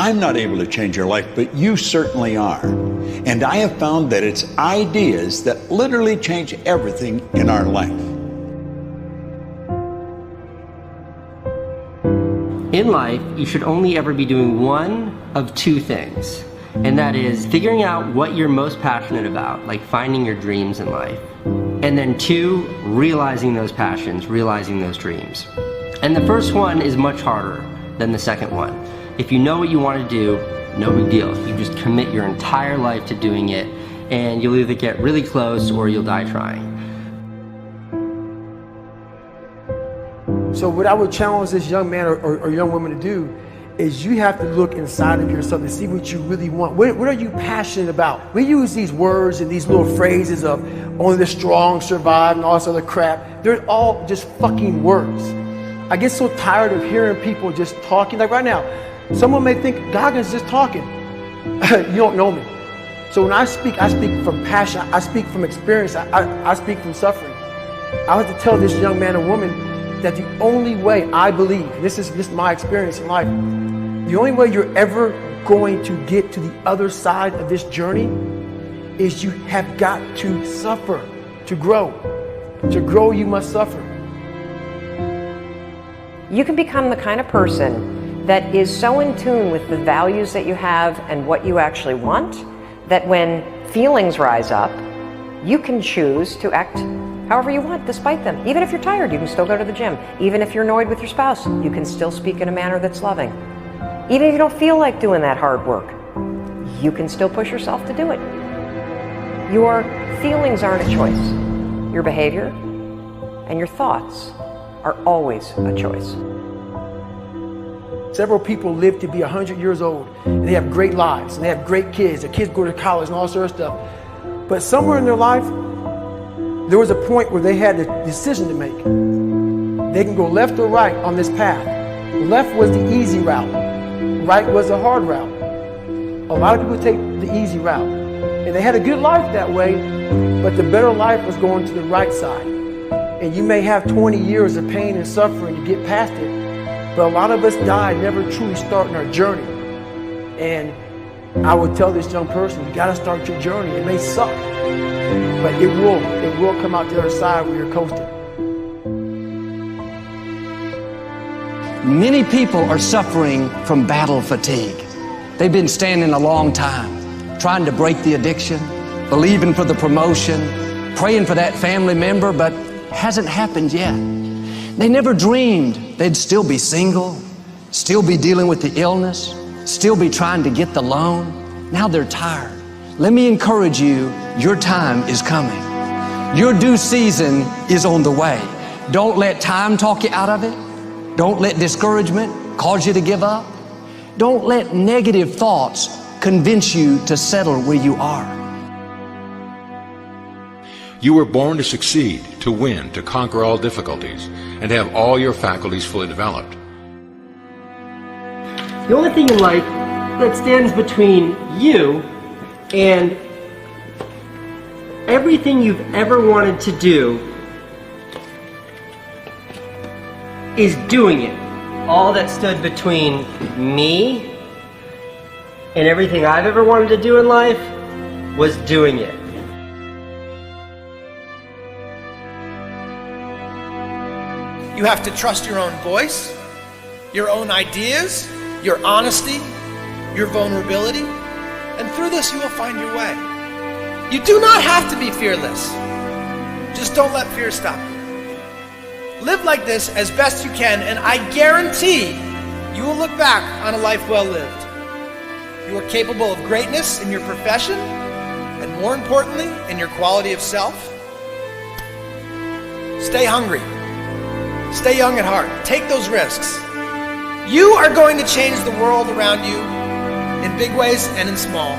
I'm not able to change your life, but you certainly are. And I have found that it's ideas that literally change everything in our life. In life, you should only ever be doing one of two things. And that is figuring out what you're most passionate about, like finding your dreams in life. And then two, realizing those passions, realizing those dreams. And the first one is much harder than the second one. If you know what you want to do, no big deal. You just commit your entire life to doing it, and you'll either get really close or you'll die trying. So what I would challenge this young man or young woman to do is you have to look inside of yourself and see what you really want. What are you passionate about? We use these words and these little phrases of only the strong survive and all this other crap. They're all just fucking words. I get so tired of hearing people just talking. Like right now, someone may think Goggins just talking. You don't know me. So when I speak from passion. I speak from experience. I speak from suffering. I have to tell this young man or woman that the only way I believe, and this is my experience in life, the only way you're ever going to get to the other side of this journey is you have got to suffer to grow. To grow, you must suffer. You can become the kind of person that is so in tune with the values that you have and what you actually want, that when feelings rise up, you can choose to act however you want despite them. Even if you're tired, you can still go to the gym. Even if you're annoyed with your spouse, you can still speak in a manner that's loving. Even if you don't feel like doing that hard work, you can still push yourself to do it. Your feelings aren't a choice. Your behavior and your thoughts are always a choice. Several people live to be 100 years old, and they have great lives, and they have great kids. Their kids go to college and all this other stuff. But somewhere in their life, there was a point where they had a decision to make. They can go left or right on this path. Left was the easy route. Right was the hard route. A lot of people take the easy route. And they had a good life that way, but the better life was going to the right side. And you may have 20 years of pain and suffering to get past it, but a lot of us die never truly starting our journey. And I would tell this young person, you gotta start your journey. It may suck, but it will come out the other side where you're coasting. Many people are suffering from battle fatigue. They've been standing a long time, trying to break the addiction, believing for the promotion, praying for that family member, but hasn't happened yet. They never dreamed they'd still be single, still be dealing with the illness, still be trying to get the loan. Now they're tired. Let me encourage you, your time is coming. Your due season is on the way. Don't let time talk you out of it. Don't let discouragement cause you to give up. Don't let negative thoughts convince you to settle where you are. You were born to succeed, to win, to conquer all difficulties, and have all your faculties fully developed. The only thing in life that stands between you and everything you've ever wanted to do is doing it. All that stood between me and everything I've ever wanted to do in life was doing it. You have to trust your own voice, your own ideas, your honesty, your vulnerability, and through this you will find your way. You do not have to be fearless. Just don't let fear stop you. Live like this as best you can, and I guarantee you will look back on a life well lived. You are capable of greatness in your profession, and more importantly, in your quality of self. Stay hungry. Stay young at heart. Take those risks. You are going to change the world around you in big ways and in small.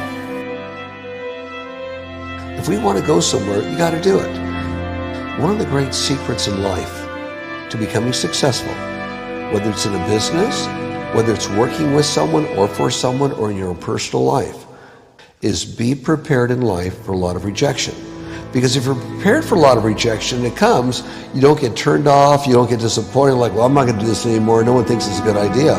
If we want to go somewhere, you got to do it. One of the great secrets in life to becoming successful, whether it's in a business, whether it's working with someone or for someone or in your own personal life, is be prepared in life for a lot of rejection. Because if you're prepared for a lot of rejection, it comes, you don't get turned off, you don't get disappointed, like, well, I'm not going to do this anymore, no one thinks it's a good idea.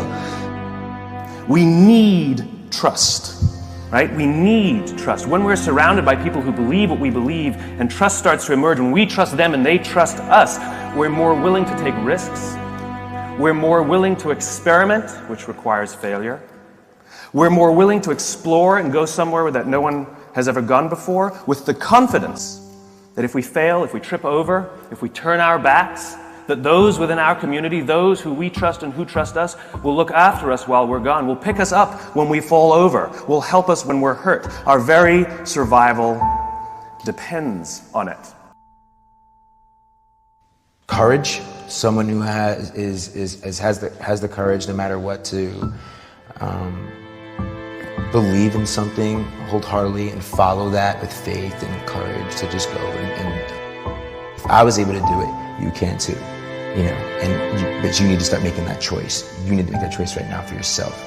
We need trust, right? We need trust. When we're surrounded by people who believe what we believe and trust starts to emerge, when we trust them and they trust us, we're more willing to take risks. We're more willing to experiment, which requires failure. We're more willing to explore and go somewhere that no one has ever gone before, with the confidence that if we fail, if we trip over, if we turn our backs, that those within our community, those who we trust and who trust us, will look after us while we're gone, will pick us up when we fall over, will help us when we're hurt. Our very survival depends on it. Courage, someone who has the courage no matter what to believe in something wholeheartedly and follow that with faith and courage to just go and if I was able to do it, you can too, you know. But you need to start making that choice. You need to make that choice right now for yourself.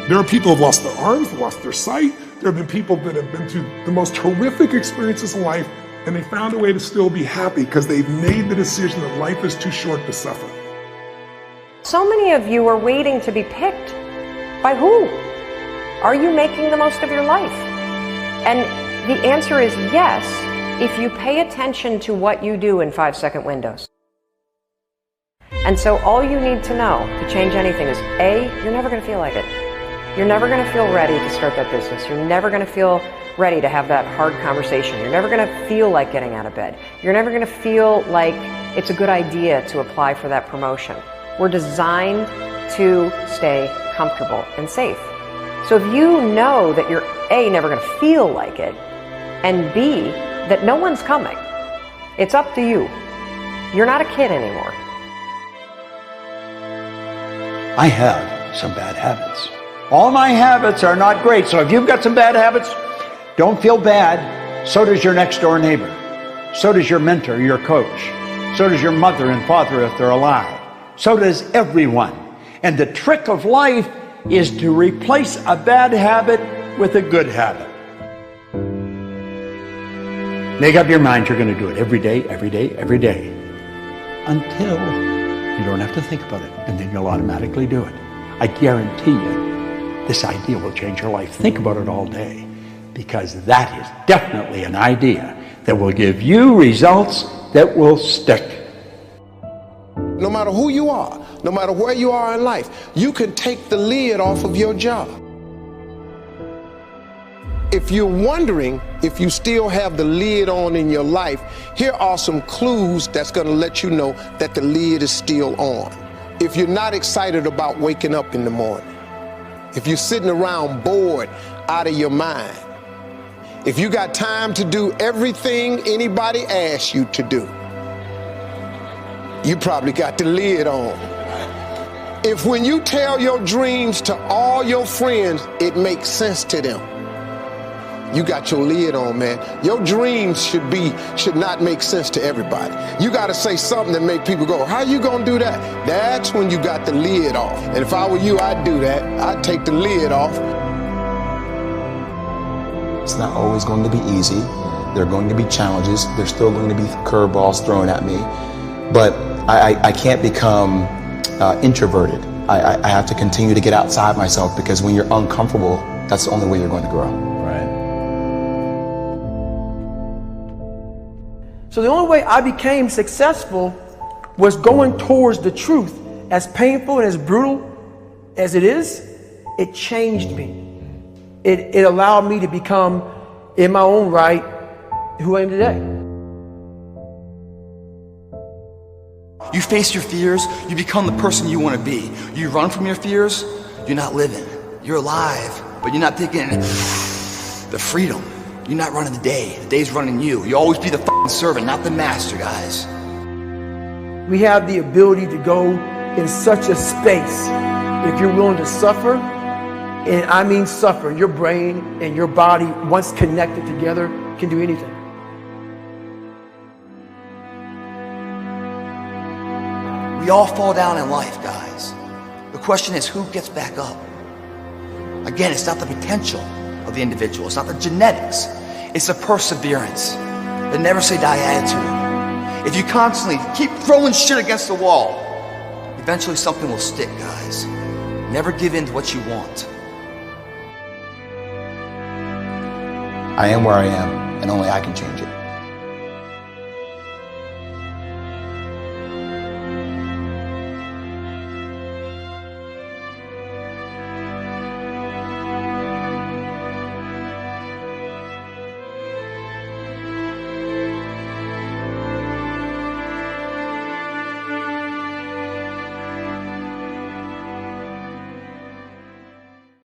There are people who have lost their arms, lost their sight. There have been people that have been through the most horrific experiences in life, and they found a way to still be happy because they've made the decision that life is too short to suffer. So many of you are waiting to be picked. By who? Are you making the most of your life? And the answer is yes, if you pay attention to what you do in 5-second windows. And so all you need to know to change anything is A, you're never going to feel like it. You're never going to feel ready to start that business. You're never going to feel ready to have that hard conversation. You're never going to feel like getting out of bed. You're never going to feel like it's a good idea to apply for that promotion. We're designed to stay comfortable and safe. So if you know that you're A, never going to feel like it, and B, that no one's coming, it's up to you. You're not a kid anymore. I have some bad habits. All my habits are not great, so if you've got some bad habits, don't feel bad. So does your next door neighbor. So does your mentor, your coach. So does your mother and father if they're alive. So does everyone. And the trick of life is to replace a bad habit with a good habit. Make up your mind you're going to do it every day, every day, every day, until you don't have to think about it, and then you'll automatically do it. I guarantee you, this idea will change your life. Think about it all day, because that is definitely an idea that will give you results that will stick. No matter who you are, no matter where you are in life, you can take the lid off of your job. If you're wondering if you still have the lid on in your life, here are some clues that's going to let you know that the lid is still on. If you're not excited about waking up in the morning, if you're sitting around bored out of your mind, if you got time to do everything anybody asks you to do, you probably got the lid on. If when you tell your dreams to all your friends, it makes sense to them, you got your lid on, man. Your dreams should not make sense to everybody. You got to say something that make people go, how you gonna do that? That's when you got the lid off. And if I were you, I'd do that. I'd take the lid off. It's not always going to be easy. There are going to be challenges. There's still going to be curveballs thrown at me. But I can't become introverted. I have to continue to get outside myself, because when you're uncomfortable, that's the only way you're going to grow. Right. So the only way I became successful was going towards the truth. As painful and as brutal as it is, it changed me. It allowed me to become, in my own right, who I am today. You face your fears, you become the person you want to be. You run from your fears, you're not living. You're alive, but you're not taking the freedom. You're not running the day. The day's running you. You always be the f***ing servant, not the master, guys. We have the ability to go in such a space if you're willing to suffer, and I mean suffer. Your brain and your body, once connected together, can do anything. We all fall down in life, guys. The question is, who gets back up? Again, it's not the potential of the individual. It's not the genetics. It's the perseverance, the never say die attitude. If you constantly keep throwing shit against the wall, eventually something will stick, guys. Never give in to what you want. I am where I am, and only I can change it.